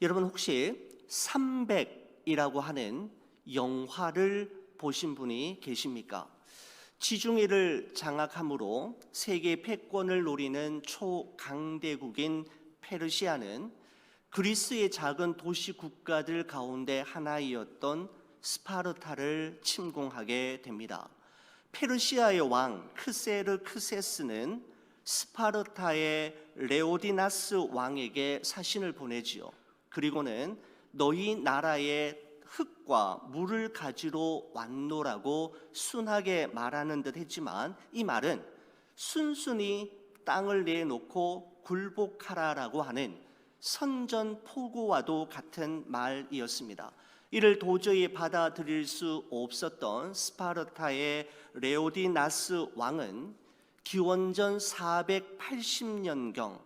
여러분 혹시 300이라고 하는 영화를 보신 분이 계십니까? 지중해를 장악함으로 세계 패권을 노리는 초강대국인 페르시아는 그리스의 작은 도시 국가들 가운데 하나이었던 스파르타를 침공하게 됩니다. 페르시아의 왕 크세르크세스는 스파르타의 레오디나스 왕에게 사신을 보내지요. 그리고는 너희 나라의 흙과 물을 가지러 왔노라고 순하게 말하는 듯 했지만, 이 말은 순순히 땅을 내놓고 굴복하라라고 하는 선전포고와도 같은 말이었습니다. 이를 도저히 받아들일 수 없었던 스파르타의 레오디나스 왕은 기원전 480년경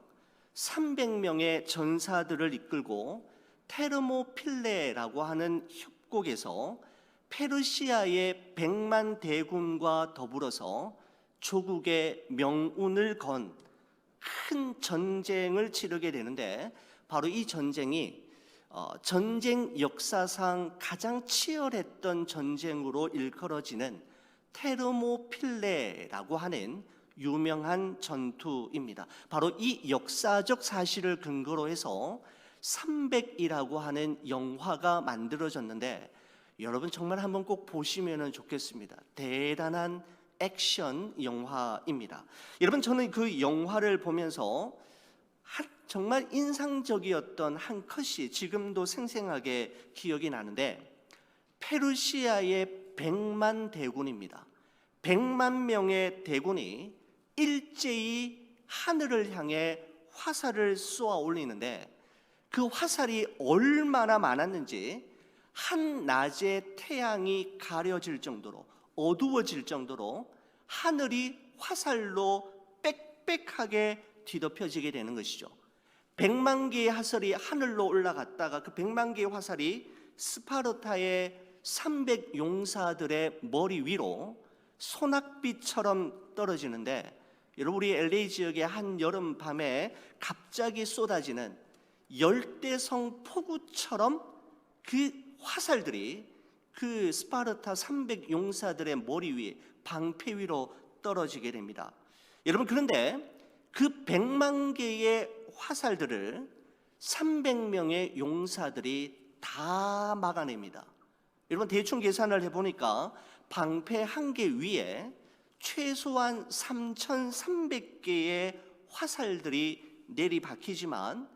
300명의 전사들을 이끌고 테르모필레라고 하는 협곡에서 페르시아의 100만 대군과 더불어서 조국의 명운을 건 큰 전쟁을 치르게 되는데, 바로 이 전쟁이 전쟁 역사상 가장 치열했던 전쟁으로 일컬어지는 테르모필레라고 하는 유명한 전투입니다. 바로 이 역사적 사실을 근거로 해서 300이라고 하는 영화가 만들어졌는데, 여러분 정말 한번 꼭 보시면 좋겠습니다. 대단한 액션 영화입니다. 여러분, 저는 그 영화를 보면서 정말 인상적이었던 한 컷이 지금도 생생하게 기억이 나는데, 페르시아의 100만 대군입니다. 100만 명의 대군이 일제히 하늘을 향해 화살을 쏘아 올리는데, 그 화살이 얼마나 많았는지 한낮에 태양이 가려질 정도로, 어두워질 정도로 하늘이 화살로 빽빽하게 뒤덮여지게 되는 것이죠. 100만 개의 화살이 하늘로 올라갔다가 그 100만 개의 화살이 스파르타의 300 용사들의 머리 위로 소낙비처럼 떨어지는데, 여러분, 우리 LA 지역의 한 여름 밤에 갑자기 쏟아지는 열대성 폭우처럼 그 화살들이 그 스파르타 300 용사들의 머리 위에, 방패 위로 떨어지게 됩니다. 여러분, 그런데 그 100만 개의 화살들을 300명의 용사들이 다 막아냅니다. 여러분, 대충 계산을 해보니까 방패 한 개 위에 최소한 3,300개의 화살들이 내리박히지만,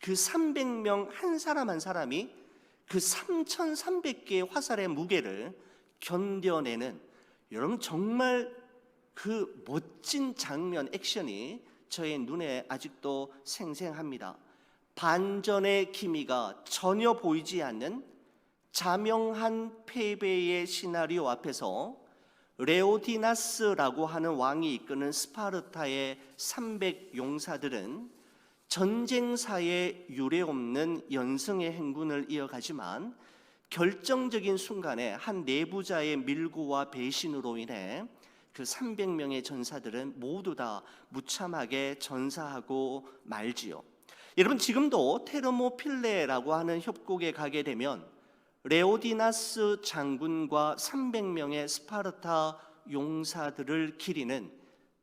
그 300명 한 사람 한 사람이 그 3,300개의 화살의 무게를 견뎌내는, 여러분 정말 그 멋진 장면, 액션이 저의 눈에 아직도 생생합니다. 반전의 기미가 전혀 보이지 않는 자명한 패배의 시나리오 앞에서 레오디나스라고 하는 왕이 이끄는 스파르타의 300 용사들은 전쟁사에 유례없는 연승의 행군을 이어가지만, 결정적인 순간에 한 내부자의 밀고와 배신으로 인해 그 300명의 전사들은 모두 다 무참하게 전사하고 말지요. 여러분, 지금도 테르모필레라고 하는 협곡에 가게 되면 레오디나스 장군과 300명의 스파르타 용사들을 기리는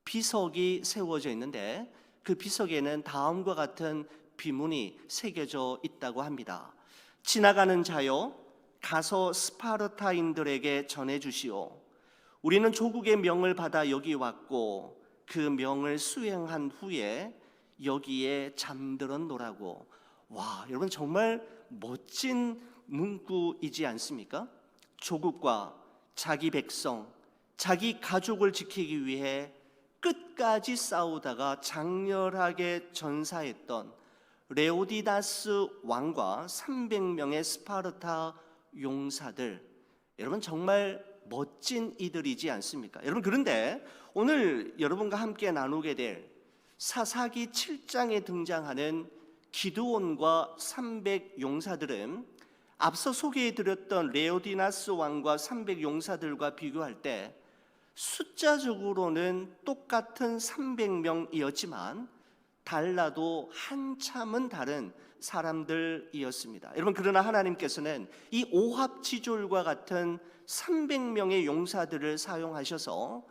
비석이 세워져 있는데, 그 비석에는 다음과 같은 비문이 새겨져 있다고 합니다. 지나가는 자여, 가서 스파르타인들에게 전해주시오. 우리는 조국의 명을 받아 여기 왔고 그 명을 수행한 후에 여기에 잠들었노라고. 와, 여러분 정말 멋진 문구이지 않습니까? 조국과 자기 백성, 자기 가족을 지키기 위해 끝까지 싸우다가 장렬하게 전사했던 레오디나스 왕과 300명의 스파르타 용사들, 여러분 정말 멋진 이들이지 않습니까? 여러분, 그런데 오늘 여러분과 함께 나누게 될 사사기 7장에 등장하는 기드온과 300 용사들은 앞서 소개해드렸던 레오디나스 왕과 300 용사들과 비교할 때 숫자적으로는 똑같은 300명이었지만 달라도 한참은 다른 사람들이었습니다. 여러분, 그러나 하나님께서는 이 오합지졸과 같은 300명의 용사들을 사용하셔서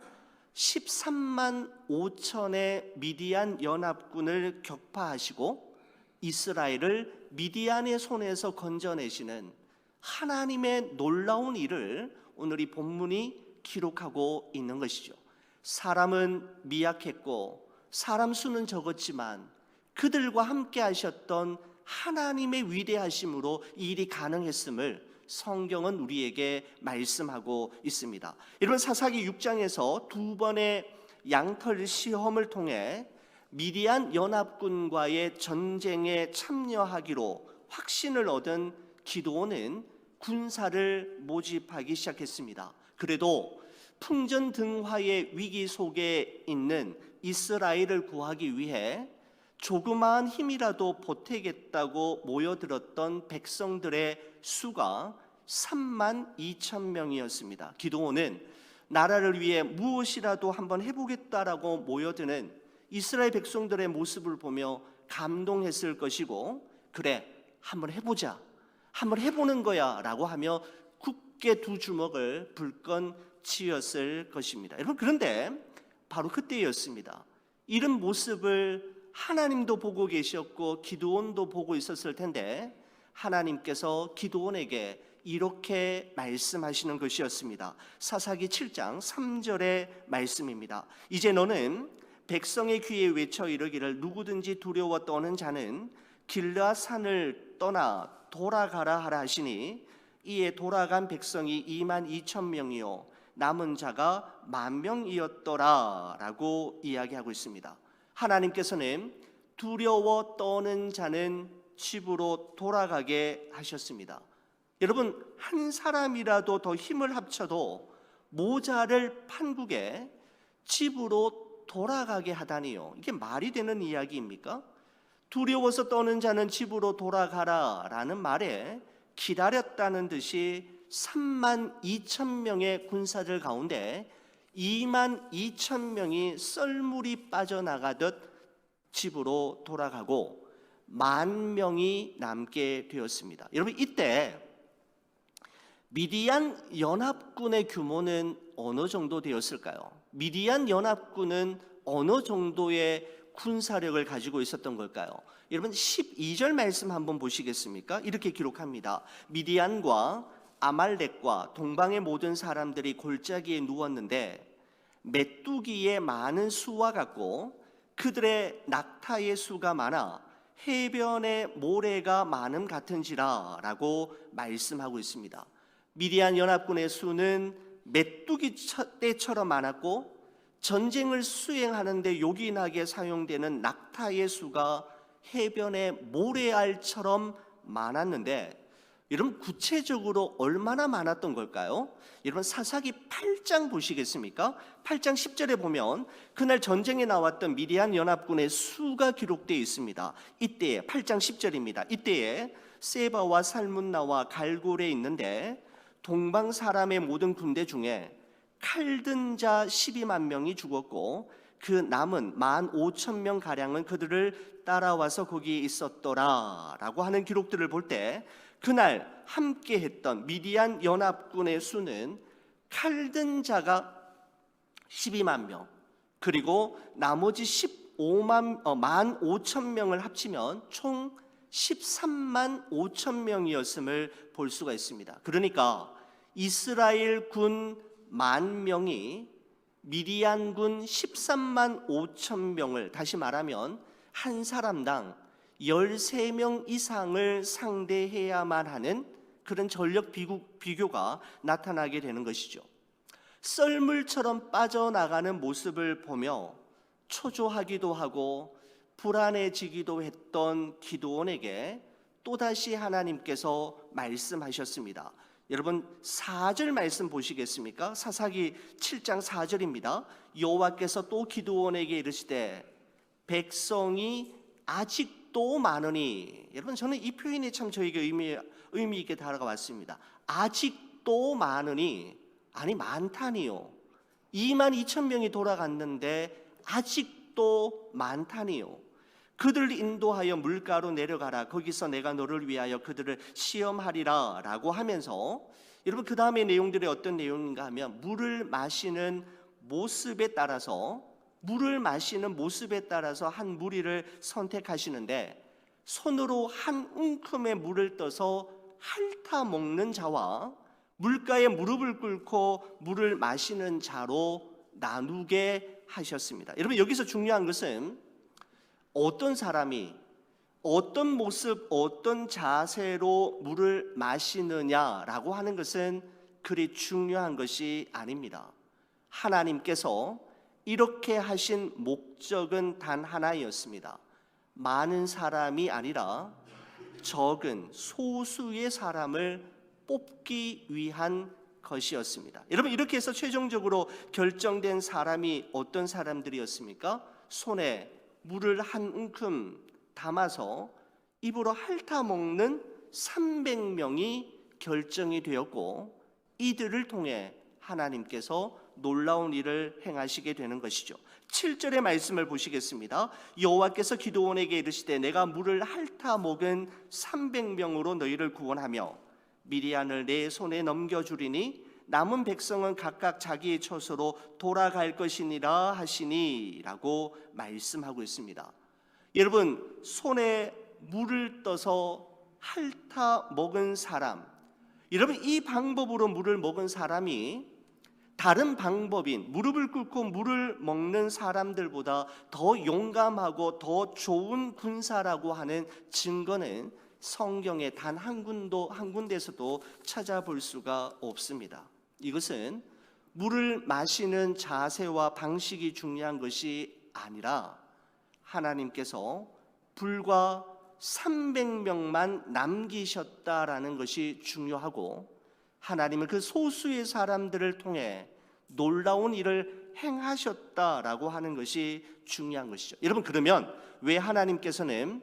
13만 5천의 미디안 연합군을 격파하시고 이스라엘을 미디안의 손에서 건져내시는 하나님의 놀라운 일을 오늘 이 본문이 기록하고 있는 것이죠. 사람은 미약했고 사람 수는 적었지만 그들과 함께 하셨던 하나님의 위대하심으로 이 일이 가능했음을 성경은 우리에게 말씀하고 있습니다. 이런 사사기 6장에서 두 번의 양털 시험을 통해 미디안 연합군과의 전쟁에 참여하기로 확신을 얻은 기드온은 군사를 모집하기 시작했습니다. 그래도 풍전등화의 위기 속에 있는 이스라엘을 구하기 위해 조그마한 힘이라도 보태겠다고 모여들었던 백성들의 수가 3만 2천 명이었습니다. 기드온은 나라를 위해 무엇이라도 한번 해보겠다라고 모여드는 이스라엘 백성들의 모습을 보며 감동했을 것이고, 그래, 한번 해보자, 한번 해보는 거야 라고 하며 굳게 두 주먹을 불끈 쥐었을 것입니다. 여러분, 그런데 바로 그때였습니다. 이런 모습을 하나님도 보고 계셨고 기드온도 보고 있었을 텐데 하나님께서 기드온에게 이렇게 말씀하시는 것이었습니다. 사사기 7장 3절의 말씀입니다. 이제 너는 백성의 귀에 외쳐 이르기를 누구든지 두려워 떠는 자는 길르앗 산을 떠나 돌아가라 하라 하시니 이에 돌아간 백성이 2만 2천 명이요 남은 자가 10,000명이었더라 라고 이야기하고 있습니다. 하나님께서는 두려워 떠는 자는 집으로 돌아가게 하셨습니다. 여러분, 한 사람이라도 더 힘을 합쳐도 모자를 판국에 집으로 돌아가게 하다니요. 이게 말이 되는 이야기입니까? 두려워서 떠는 자는 집으로 돌아가라 라는 말에 기다렸다는 듯이 3만 2천 명의 군사들 가운데 2만 2천 명이 썰물이 빠져나가듯 집으로 돌아가고 10,000명이 남게 되었습니다. 여러분, 이때 미디안 연합군의 규모는 어느 정도 되었을까요? 미디안 연합군은 어느 정도의 군사력을 가지고 있었던 걸까요? 여러분, 12절 말씀 한번 보시겠습니까? 이렇게 기록합니다. 미디안과 아말렉과 동방의 모든 사람들이 골짜기에 누웠는데 메뚜기의 많은 수와 같고 그들의 낙타의 수가 많아 해변의 모래가 많음 같은지라 라고 말씀하고 있습니다. 미디안 연합군의 수는 메뚜기 떼처럼 많았고 전쟁을 수행하는데 요긴하게 사용되는 낙타의 수가 해변의 모래알처럼 많았는데, 여러분, 구체적으로 얼마나 많았던 걸까요? 여러분, 사사기 8장 보시겠습니까? 8장 10절에 보면 그날 전쟁에 나왔던 미디안 연합군의 수가 기록되어 있습니다. 이때에 8장 10절입니다. 이때에 세바와 살문나와 갈골에 있는데 동방 사람의 모든 군대 중에 칼든 자 12만 명이 죽었고 그 남은 15,000명 가량은 그들을 따라와서 거기에 있었더라 라고 하는 기록들을 볼 때 그날 함께 했던 미디안 연합군의 수는 칼든 자가 12만 명, 그리고 나머지 15,000명을 합치면 총 13만 5천 명이었음을 볼 수가 있습니다. 그러니까 이스라엘 군 10,000명이 미디안 군 13만 5천 명을, 다시 말하면 한 사람당 13명 이상을 상대해야만 하는 그런 전력 비교가 나타나게 되는 것이죠. 썰물처럼 빠져나가는 모습을 보며 초조하기도 하고 불안해지기도 했던 기드온에게 또다시 하나님께서 말씀하셨습니다. 여러분, 4절 말씀 보시겠습니까? 사사기 7장 4절입니다. 여호와께서 또 기드온에게 이르시되 백성이 아직도 많으니, 여러분, 저는 이 표현이 참 저에게 의미 있게 다가왔습니다. 아직도 많으니, 아니 많다니요. 2만 2천 명이 돌아갔는데 아직도 많다니요. 그들을 인도하여 물가로 내려가라. 거기서 내가 너를 위하여 그들을 시험하리라 라고 하면서, 여러분 그 다음에 내용들이 어떤 내용인가 하면 물을 마시는 모습에 따라서 한 무리를 선택하시는데, 손으로 한 움큼의 물을 떠서 핥아 먹는 자와 물가에 무릎을 꿇고 물을 마시는 자로 나누게 하셨습니다. 여러분 여기서 중요한 것은 어떤 사람이 어떤 모습, 어떤 자세로 물을 마시느냐라고 하는 것은 그리 중요한 것이 아닙니다. 하나님께서 이렇게 하신 목적은 단 하나였습니다. 많은 사람이 아니라 적은 소수의 사람을 뽑기 위한 것이었습니다. 여러분 이렇게 해서 최종적으로 결정된 사람이 어떤 사람들이었습니까? 손에 물을 한 움큼 담아서 입으로 핥아 먹는 300명이 결정이 되었고, 이들을 통해 하나님께서 놀라운 일을 행하시게 되는 것이죠. 7절의 말씀을 보시겠습니다. 여호와께서 기드온에게 이르시되 내가 물을 핥아 먹은 300명으로 너희를 구원하며 미디안을 내 손에 넘겨주리니 남은 백성은 각각 자기의 처소로 돌아갈 것이니라 하시니 라고 말씀하고 있습니다. 여러분 손에 물을 떠서 핥아 먹은 사람, 여러분 이 방법으로 물을 먹은 사람이 다른 방법인 무릎을 꿇고 물을 먹는 사람들보다 더 용감하고 더 좋은 군사라고 하는 증거는 성경에 단 한 군데서도 찾아볼 수가 없습니다. 이것은 물을 마시는 자세와 방식이 중요한 것이 아니라 하나님께서 불과 300명만 남기셨다라는 것이 중요하고, 하나님은 그 소수의 사람들을 통해 놀라운 일을 행하셨다라고 하는 것이 중요한 것이죠. 여러분 그러면 왜 하나님께서는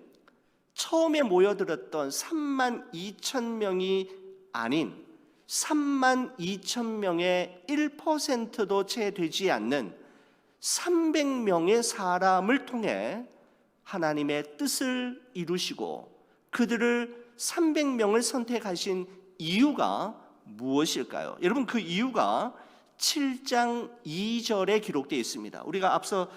처음에 모여들었던 3만 2천 명이 아닌 3만 2천 명의 1%도 채 되지 않는 300명의 사람을 통해 하나님의 뜻을 이루시고 그들을 300명을 선택하신 이유가 무엇일까요? 여러분 그 이유가 7장 2절에 기록되어 있습니다. 우리가 앞서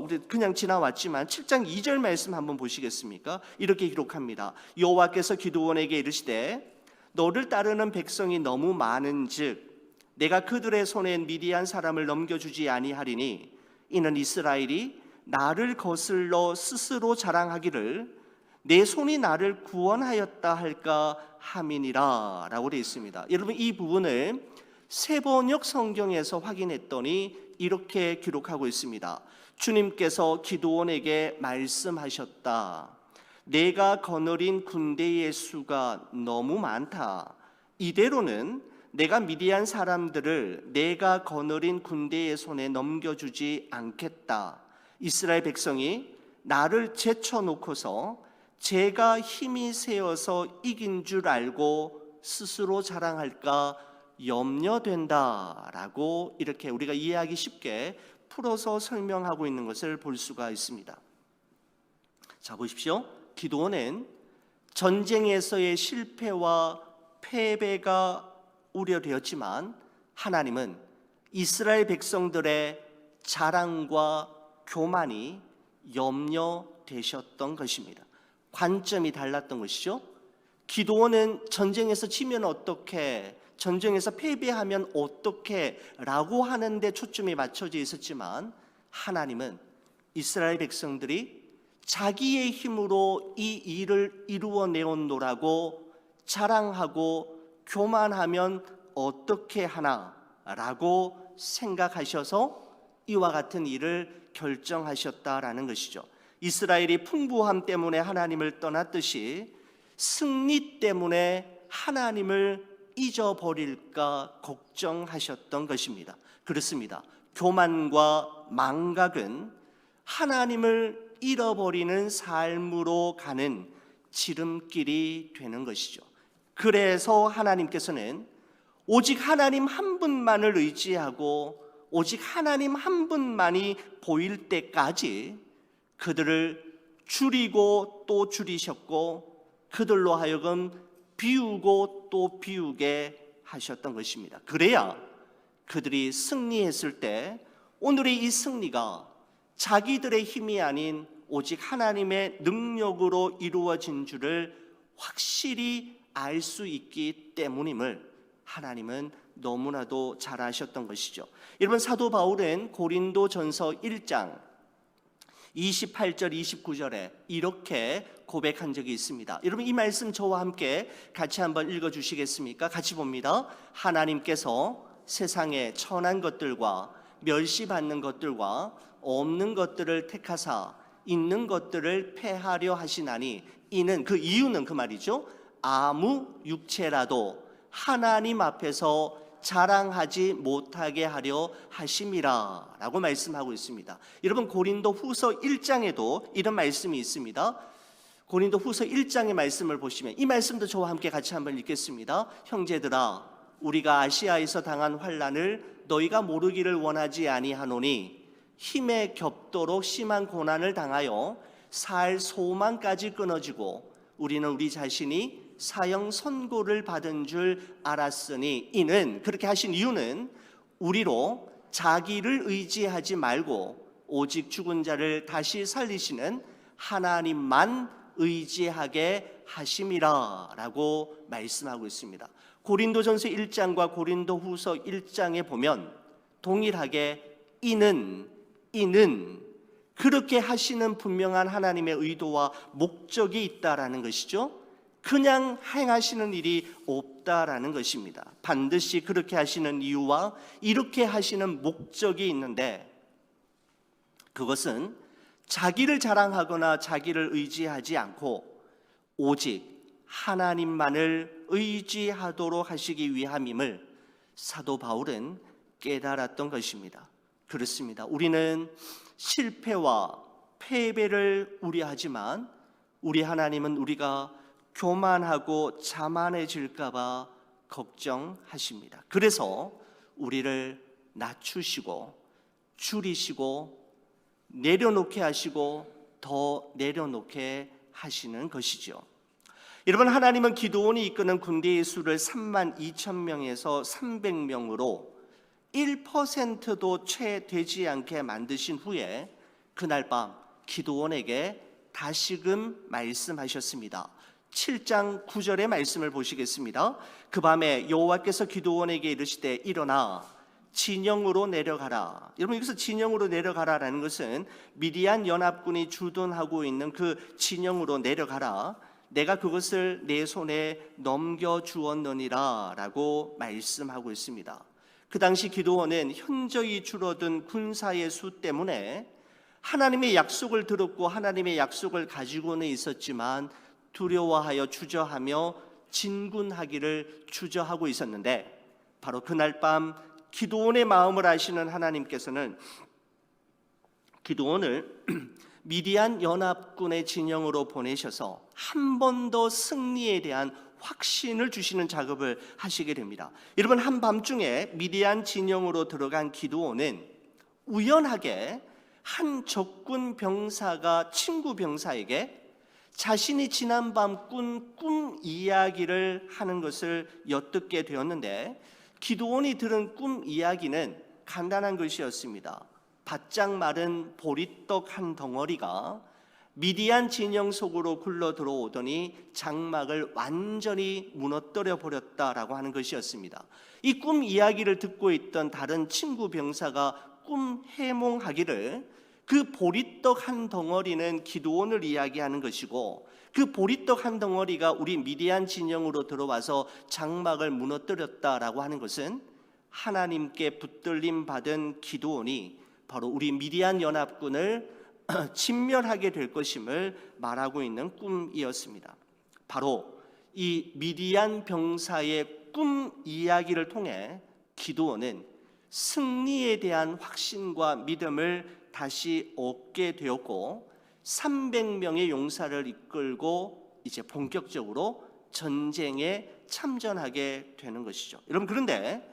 우리 그냥 지나왔지만 7장 2절 말씀 한번 보시겠습니까? 이렇게 기록합니다. 여호와께서 기드온에게 이르시되 너를 따르는 백성이 너무 많은즉 내가 그들의 손에 미디안 사람을 넘겨주지 아니하리니 이는 이스라엘이 나를 거슬러 스스로 자랑하기를 내 손이 나를 구원하였다 할까 함이니라 라고 되어 있습니다. 여러분 이 부분을 세번역 성경에서 확인했더니 이렇게 기록하고 있습니다. 주님께서 기드온에게 말씀하셨다. 내가 거느린 군대의 수가 너무 많다. 이대로는 내가 미디안 사람들을 내가 거느린 군대의 손에 넘겨주지 않겠다. 이스라엘 백성이 나를 제쳐놓고서 제가 힘이 세어서 이긴 줄 알고 스스로 자랑할까 염려된다라고 이렇게 우리가 이해하기 쉽게 풀어서 설명하고 있는 것을 볼 수가 있습니다. 자 보십시오. 기드온은 전쟁에서의 실패와 패배가 우려되었지만 하나님은 이스라엘 백성들의 자랑과 교만이 염려되셨던 것입니다. 관점이 달랐던 것이죠. 기드온은 전쟁에서 지면 어떻게, 전쟁에서 패배하면 어떻게 라고 하는데 초점이 맞춰져 있었지만 하나님은 이스라엘 백성들이 자기의 힘으로 이 일을 이루어내었노라고 자랑하고 교만하면 어떻게 하나라고 생각하셔서 이와 같은 일을 결정하셨다라는 것이죠. 이스라엘이 풍부함 때문에 하나님을 떠났듯이 승리 때문에 하나님을 잊어버릴까 걱정하셨던 것입니다. 그렇습니다. 교만과 망각은 하나님을 잃어버리는 삶으로 가는 지름길이 되는 것이죠. 그래서 하나님께서는 오직 하나님 한 분만을 의지하고 오직 하나님 한 분만이 보일 때까지 그들을 줄이고 또 줄이셨고 그들로 하여금 비우고 또 비우게 하셨던 것입니다. 그래야 그들이 승리했을 때 오늘의 이 승리가 자기들의 힘이 아닌 오직 하나님의 능력으로 이루어진 줄을 확실히 알 수 있기 때문임을 하나님은 너무나도 잘 아셨던 것이죠. 여러분, 사도 바울은 고린도전서 1장 28절 29절에 이렇게 고백한 적이 있습니다. 여러분, 이 말씀 저와 함께 같이 한번 읽어주시겠습니까? 같이 봅니다. 하나님께서 세상의 천한 것들과 멸시받는 것들과 없는 것들을 택하사 있는 것들을 폐하려 하시나니 이는, 그 이유는 그 말이죠, 아무 육체라도 하나님 앞에서 자랑하지 못하게 하려 하심이라 라고 말씀하고 있습니다. 여러분, 고린도 후서 1장에도 이런 말씀이 있습니다. 고린도 후서 1장의 말씀을 보시면 이 말씀도 저와 함께 같이 한번 읽겠습니다. 형제들아, 우리가 아시아에서 당한 환난을 너희가 모르기를 원하지 아니하노니 힘에 겹도록 심한 고난을 당하여 살 소망까지 끊어지고 우리는 우리 자신이 사형 선고를 받은 줄 알았으니 이는, 그렇게 하신 이유는 우리로 자기를 의지하지 말고 오직 죽은 자를 다시 살리시는 하나님만 의지하게 하심이라 라고 말씀하고 있습니다. 고린도전서 1장과 고린도후서 1장에 보면 동일하게 이는 그렇게 하시는 분명한 하나님의 의도와 목적이 있다라는 것이죠. 그냥 행하시는 일이 없다라는 것입니다. 반드시 그렇게 하시는 이유와 이렇게 하시는 목적이 있는데, 그것은 자기를 자랑하거나 자기를 의지하지 않고 오직 하나님만을 의지하도록 하시기 위함임을 사도 바울은 깨달았던 것입니다. 그렇습니다. 우리는 실패와 패배를 우려하지만 우리 하나님은 우리가 교만하고 자만해질까 봐 걱정하십니다. 그래서 우리를 낮추시고 줄이시고 내려놓게 하시고 더 내려놓게 하시는 것이죠. 여러분, 하나님은 기드온이 이끄는 군대의 수를 32,000명에서 300명으로 1%도 채 되지 않게 만드신 후에 그날 밤 기드온에게 다시금 말씀하셨습니다. 7장 9절의 말씀을 보시겠습니다. 그 밤에 여호와께서 기드온에게 이르시되 일어나 진영으로 내려가라. 여러분, 여기서 진영으로 내려가라라는 것은 미디안 연합군이 주둔하고 있는 그 진영으로 내려가라, 내가 그것을 내 손에 넘겨주었느니라 라고 말씀하고 있습니다. 그 당시 기드온은 현저히 줄어든 군사의 수 때문에 하나님의 약속을 들었고 하나님의 약속을 가지고는 있었지만 두려워하여 주저하며 진군하기를 주저하고 있었는데, 바로 그날 밤 기드온의 마음을 아시는 하나님께서는 기드온을 미디안 연합군의 진영으로 보내셔서 한 번 더 승리에 대한 확신을 주시는 작업을 하시게 됩니다. 여러분, 한밤중에 미디안 진영으로 들어간 기드온은 우연하게 한 적군 병사가 친구 병사에게 자신이 지난밤 꾼 꿈 이야기를 하는 것을 엿듣게 되었는데, 기드온이 들은 꿈 이야기는 간단한 것이었습니다. 바짝 마른 보리떡 한 덩어리가 미디안 진영 속으로 굴러 들어오더니 장막을 완전히 무너뜨려 버렸다라고 하는 것이었습니다. 이 꿈 이야기를 듣고 있던 다른 친구 병사가 꿈 해몽하기를 그 보리떡 한 덩어리는 기드온을 이야기하는 것이고 그 보리떡 한 덩어리가 우리 미디안 진영으로 들어와서 장막을 무너뜨렸다라고 하는 것은 하나님께 붙들림 받은 기드온이 바로 우리 미디안 연합군을 진멸하게 될 것임을 말하고 있는 꿈이었습니다. 바로 이 미디안 병사의 꿈 이야기를 통해 기드온은 승리에 대한 확신과 믿음을 다시 얻게 되었고 300명의 용사를 이끌고 이제 본격적으로 전쟁에 참전하게 되는 것이죠. 여러분, 그런데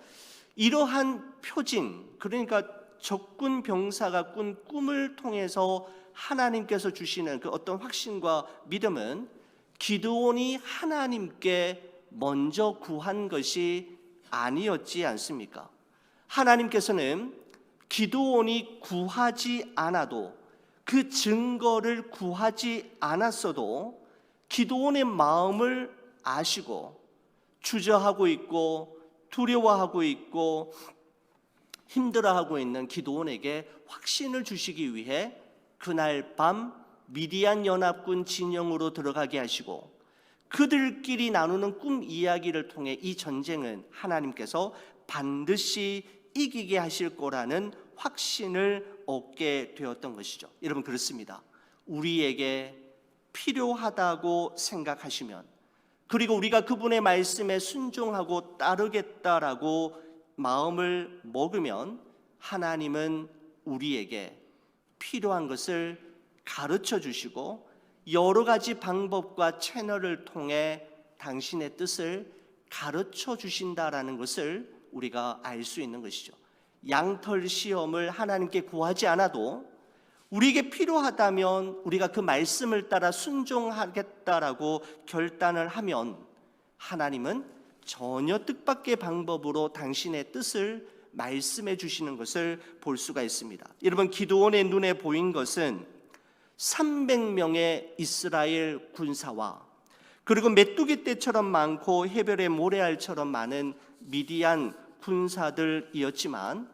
이러한 표징, 그러니까 적군 병사가 꾼 꿈을 통해서 하나님께서 주시는 그 어떤 확신과 믿음은 기드온이 하나님께 먼저 구한 것이 아니었지 않습니까? 하나님께서는 기드온이 구하지 않아도, 그 증거를 구하지 않았어도 기드온의 마음을 아시고 주저하고 있고 두려워하고 있고 힘들어하고 있는 기드온에게 확신을 주시기 위해 그날 밤 미디안 연합군 진영으로 들어가게 하시고 그들끼리 나누는 꿈 이야기를 통해 이 전쟁은 하나님께서 반드시 이기게 하실 거라는 확신을 얻게 되었던 것이죠. 여러분, 그렇습니다. 우리에게 필요하다고 생각하시면, 그리고 우리가 그분의 말씀에 순종하고 따르겠다라고 마음을 먹으면 하나님은 우리에게 필요한 것을 가르쳐 주시고 여러 가지 방법과 채널을 통해 당신의 뜻을 가르쳐 주신다라는 것을 우리가 알 수 있는 것이죠. 양털 시험을 하나님께 구하지 않아도 우리에게 필요하다면 우리가 그 말씀을 따라 순종하겠다라고 결단을 하면 하나님은 전혀 뜻밖의 방법으로 당신의 뜻을 말씀해 주시는 것을 볼 수가 있습니다. 여러분, 기드온의 눈에 보인 것은 300명의 이스라엘 군사와 그리고 메뚜기 떼처럼 많고 해변의 모래알처럼 많은 미디안 군사들이었지만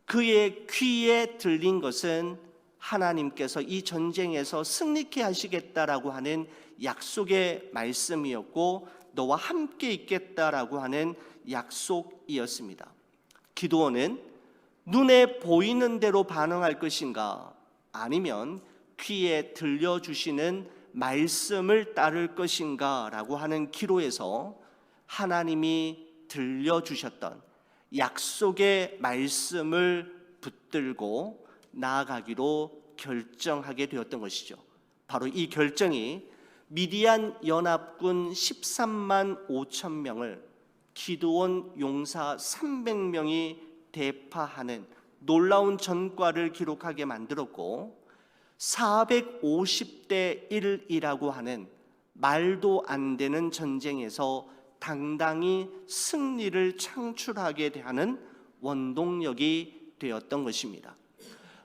그의 귀에 들린 것은 하나님께서 이 전쟁에서 승리케 하시겠다라고 하는 약속의 말씀이었고 너와 함께 있겠다라고 하는 약속이었습니다. 기드온은 눈에 보이는 대로 반응할 것인가, 아니면 귀에 들려주시는 말씀을 따를 것인가 라고 하는 기로에서 하나님이 들려주셨던 약속의 말씀을 붙들고 나아가기로 결정하게 되었던 것이죠. 바로 이 결정이 미디안 연합군 13만 5천 명을 기드온 용사 300명이 대파하는 놀라운 전과를 기록하게 만들었고 450대 1이라고 하는 말도 안 되는 전쟁에서 당당히 승리를 창출하게 하는 원동력이 되었던 것입니다.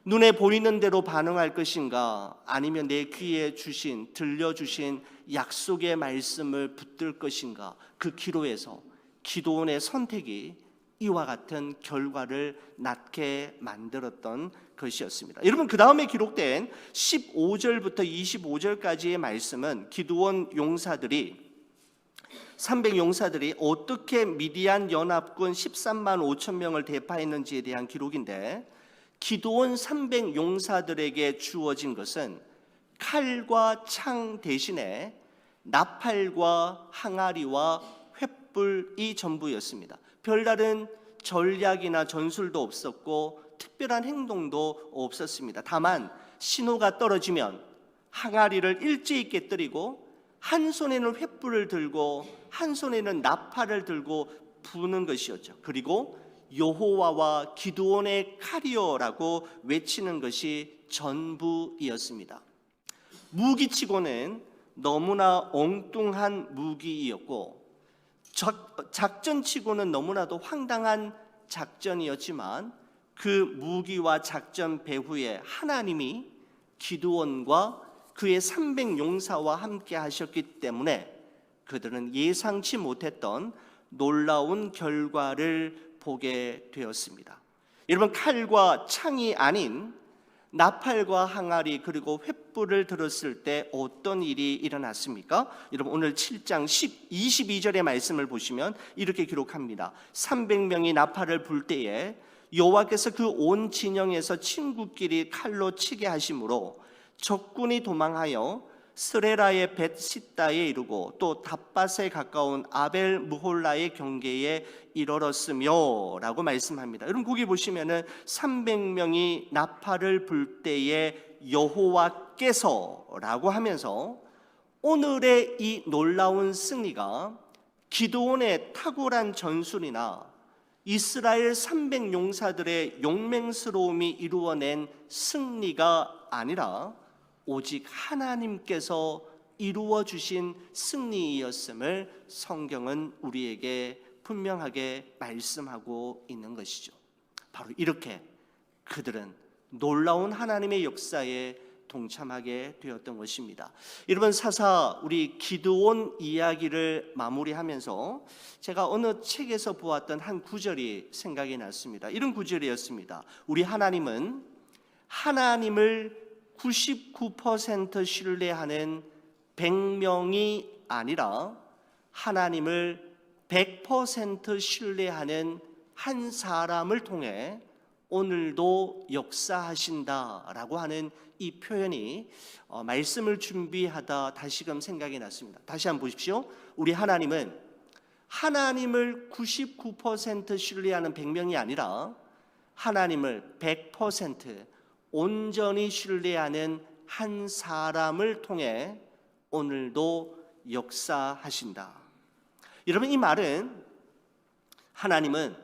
눈에 보이는 대로 반응할 것인가, 아니면 내 귀에 들려주신 약속의 말씀을 붙들 것인가, 그 기로에서 기드온의 선택이 이와 같은 결과를 낳게 만들었던 것이었습니다. 여러분, 그 다음에 기록된 15절부터 25절까지의 말씀은 기드온 용사들이 300용사들이 어떻게 미디안 연합군 13만 5천 명을 대파했는지에 대한 기록인데, 기드온 300용사들에게 주어진 것은 칼과 창 대신에 나팔과 항아리와 횃불이 전부였습니다. 별다른 전략이나 전술도 없었고 특별한 행동도 없었습니다. 다만 신호가 떨어지면 항아리를 일제 있게 뜨리고 한 손에는 횃불을 들고 한 손에는 나팔을 들고 부는 것이었죠. 그리고 여호와와 기드온의 칼이여라고 외치는 것이 전부이었습니다. 무기치고는 너무나 엉뚱한 무기이었고 작전치고는 너무나도 황당한 작전이었지만 그 무기와 작전 배후에 하나님이 기드온과 그의 300용사와 함께 하셨기 때문에 그들은 예상치 못했던 놀라운 결과를 보게 되었습니다. 여러분, 칼과 창이 아닌 나팔과 항아리 그리고 횃불을 들었을 때 어떤 일이 일어났습니까? 여러분, 오늘 7장 22절의 말씀을 보시면 이렇게 기록합니다. 300명이 나팔을 불 때에 여호와께서 그 온 진영에서 친구끼리 칼로 치게 하심으로 적군이 도망하여 스레라의 벳시다에 이르고 또 답밭에 가까운 아벨 무홀라의 경계에 이르렀으며 라고 말씀합니다. 여러분, 거기 보시면은 300명이 나팔을 불 때에 여호와께서 라고 하면서 오늘의 이 놀라운 승리가 기드온의 탁월한 전술이나 이스라엘 300용사들의 용맹스러움이 이루어낸 승리가 아니라 오직 하나님께서 이루어 주신 승리이었음을 성경은 우리에게 분명하게 말씀하고 있는 것이죠. 바로 이렇게 그들은 놀라운 하나님의 역사에 동참하게 되었던 것입니다. 여러분, 사사 우리 기드온 이야기를 마무리하면서 제가 어느 책에서 보았던 한 구절이 생각이 났습니다. 이런 구절이었습니다. 우리 하나님은 하나님을 99% 신뢰하는 100명이 아니라 하나님을 100% 신뢰하는 한 사람을 통해 오늘도 역사하신다라고 하는 이 표현이 말씀을 준비하다 다시금 생각이 났습니다. 다시 한번 보십시오. 우리 하나님은 하나님을 99% 신뢰하는 100명이 아니라 하나님을 100% 온전히 신뢰하는 한 사람을 통해 오늘도 역사하신다. 여러분, 이 말은 하나님은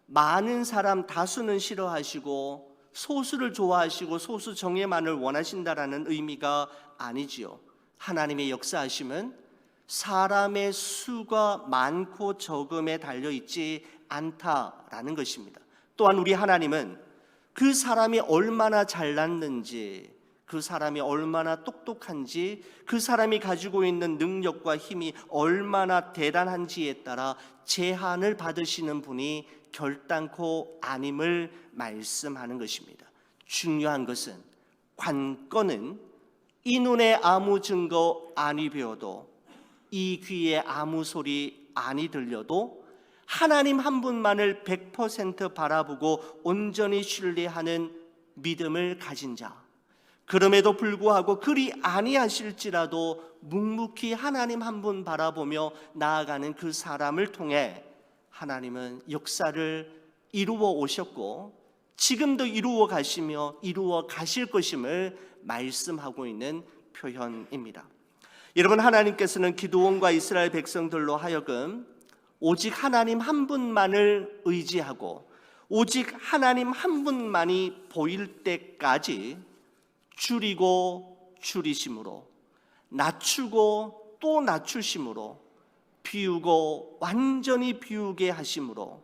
많은 사람 다수는 싫어하시고 소수를 좋아하시고 소수 정예만을 원하신다라는 의미가 아니지요. 하나님의 역사하심은 사람의 수가 많고 적음에 달려있지 않다라는 것입니다. 또한 우리 하나님은 그 사람이 얼마나 잘났는지, 그 사람이 얼마나 똑똑한지, 그 사람이 가지고 있는 능력과 힘이 얼마나 대단한지에 따라 제한을 받으시는 분이 결단코 아님을 말씀하는 것입니다. 중요한 것은, 관건은 이 눈에 아무 증거 아니 보여도, 이 귀에 아무 소리 아니 들려도 하나님 한 분만을 100% 바라보고 온전히 신뢰하는 믿음을 가진 자, 그럼에도 불구하고 그리 아니하실지라도 묵묵히 하나님 한 분 바라보며 나아가는 그 사람을 통해 하나님은 역사를 이루어 오셨고 지금도 이루어 가시며 이루어 가실 것임을 말씀하고 있는 표현입니다. 여러분, 하나님께서는 기드온과 이스라엘 백성들로 하여금 오직 하나님 한 분만을 의지하고 오직 하나님 한 분만이 보일 때까지 줄이고 줄이심으로, 낮추고 또 낮추심으로, 비우고 완전히 비우게 하심으로,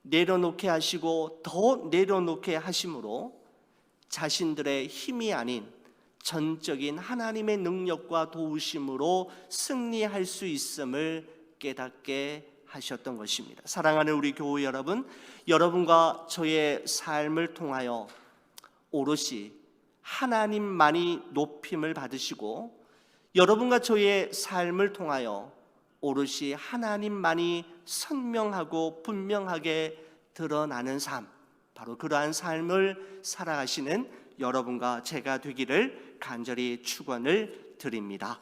내려놓게 하시고 더 내려놓게 하심으로 자신들의 힘이 아닌 전적인 하나님의 능력과 도우심으로 승리할 수 있음을 깨닫게 하셨던 것입니다. 사랑하는 우리 교회 여러분, 여러분과 저의 삶을 통하여 오롯이 하나님만이 높임을 받으시고 여러분과 저의 삶을 통하여 오롯이 하나님만이 선명하고 분명하게 드러나는 삶, 바로 그러한 삶을 살아가시는 여러분과 제가 되기를 간절히 축원을 드립니다.